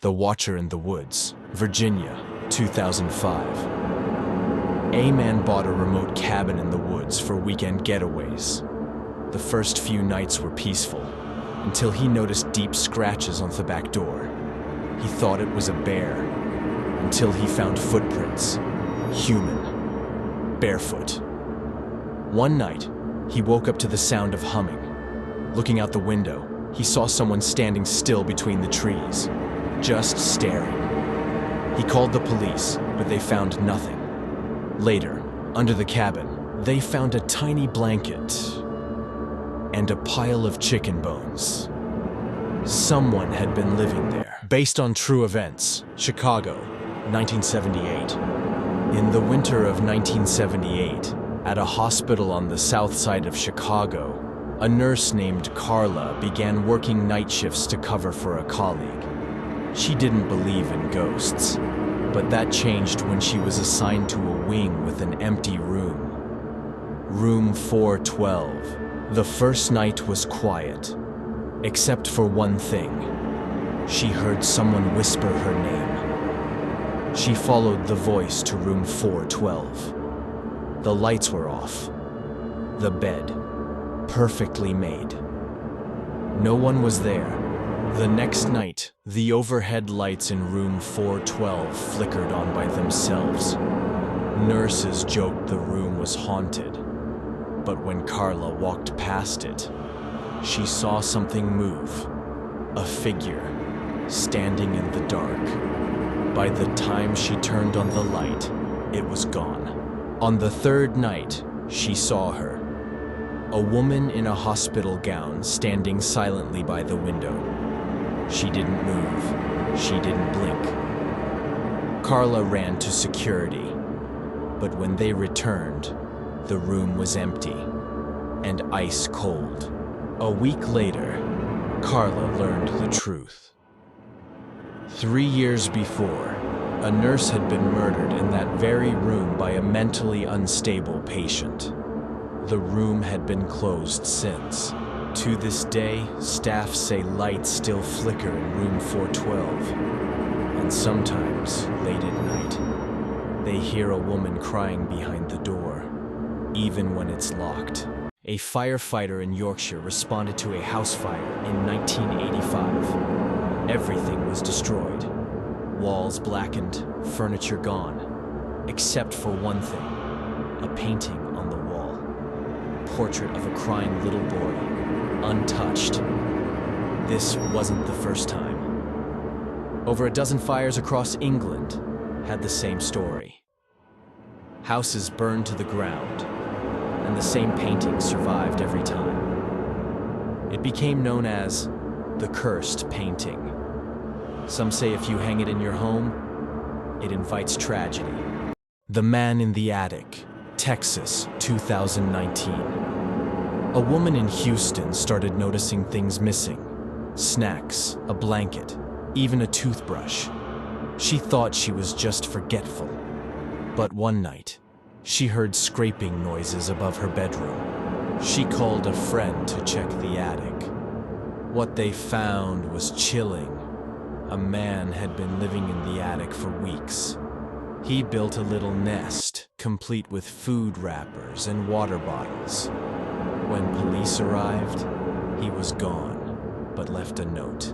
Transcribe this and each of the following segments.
The Watcher in the Woods, Virginia, 2005. A man bought a remote cabin in the woods for weekend getaways. The first few nights were peaceful, until he noticed deep scratches on the back door. He thought it was a bear, until he found footprints, human, barefoot. One night, he woke up to the sound of humming. Looking out the window, he saw someone standing still between the trees, just staring. He called the police, but they found nothing. Later, under the cabin, they found a tiny blanket and a pile of chicken bones. Someone had been living there. Based on true events, Chicago, 1978. In the winter of 1978, at a hospital on the south side of Chicago, a nurse named Carla began working night shifts to cover for a colleague. She didn't believe in ghosts, but that changed when she was assigned to a wing with an empty room. Room 412. The first night was quiet, except for one thing. She heard someone whisper her name. She followed the voice to room 412. The lights were off. The bed, perfectly made. No one was there. The next night, the overhead lights in room 412 flickered on by themselves. Nurses joked the room was haunted, but when Carla walked past it, she saw something move. A figure, standing in the dark. By the time she turned on the light, it was gone. On the third night, she saw her. A woman in a hospital gown standing silently by the window. She didn't move. She didn't blink. Carla ran to security, but when they returned, the room was empty and ice cold. A week later, Carla learned the truth. 3 years before, a nurse had been murdered in that very room by a mentally unstable patient. The room had been closed since. To this day, staff say lights still flicker in room 412. And sometimes, late at night, they hear a woman crying behind the door, even when it's locked. A firefighter in Yorkshire responded to a house fire in 1985. Everything was destroyed. Walls blackened, furniture gone, except for one thing, a painting on the wall. Portrait of a crying little boy, untouched. This wasn't the first time. Over a dozen fires across England had the same story. Houses burned to the ground, and the same painting survived every time. It became known as the cursed painting. Some say if you hang it in your home, it invites tragedy. The Man in the Attic, Texas, 2019. A woman in Houston started noticing things missing. Snacks, a blanket, even a toothbrush. She thought she was just forgetful. But one night, she heard scraping noises above her bedroom. She called a friend to check the attic. What they found was chilling. A man had been living in the attic for weeks. He built a little nest, complete with food wrappers and water bottles. When police arrived, he was gone, but left a note.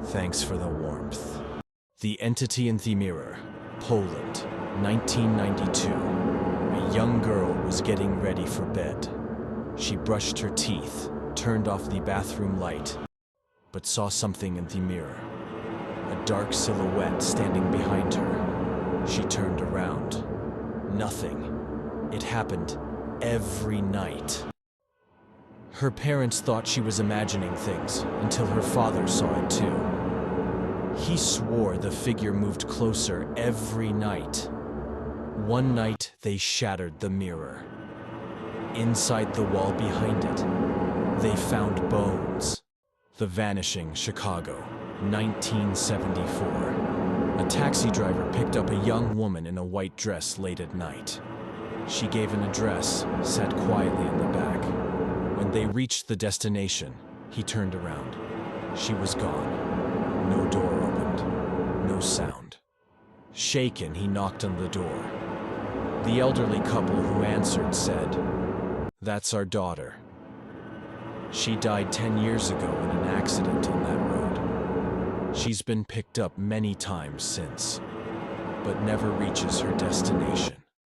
Thanks for the warmth. The Entity in the Mirror, Poland, 1992. A young girl was getting ready for bed. She brushed her teeth, turned off the bathroom light, but saw something in the mirror. A dark silhouette standing behind her. She turned around. Nothing. It happened every night. Her parents thought she was imagining things until her father saw it too. He swore the figure moved closer every night. One night, they shattered the mirror. Inside the wall behind it, they found bones. The Vanishing, Chicago, 1974. A taxi driver picked up a young woman in a white dress late at night. She gave an address, sat quietly in the back. When they reached the destination, he turned around. She was gone. No door open. Shaken, he knocked on the door. The elderly couple who answered said, "That's our daughter. She died 10 years ago in an accident on that road. She's been picked up many times since, but never reaches her destination."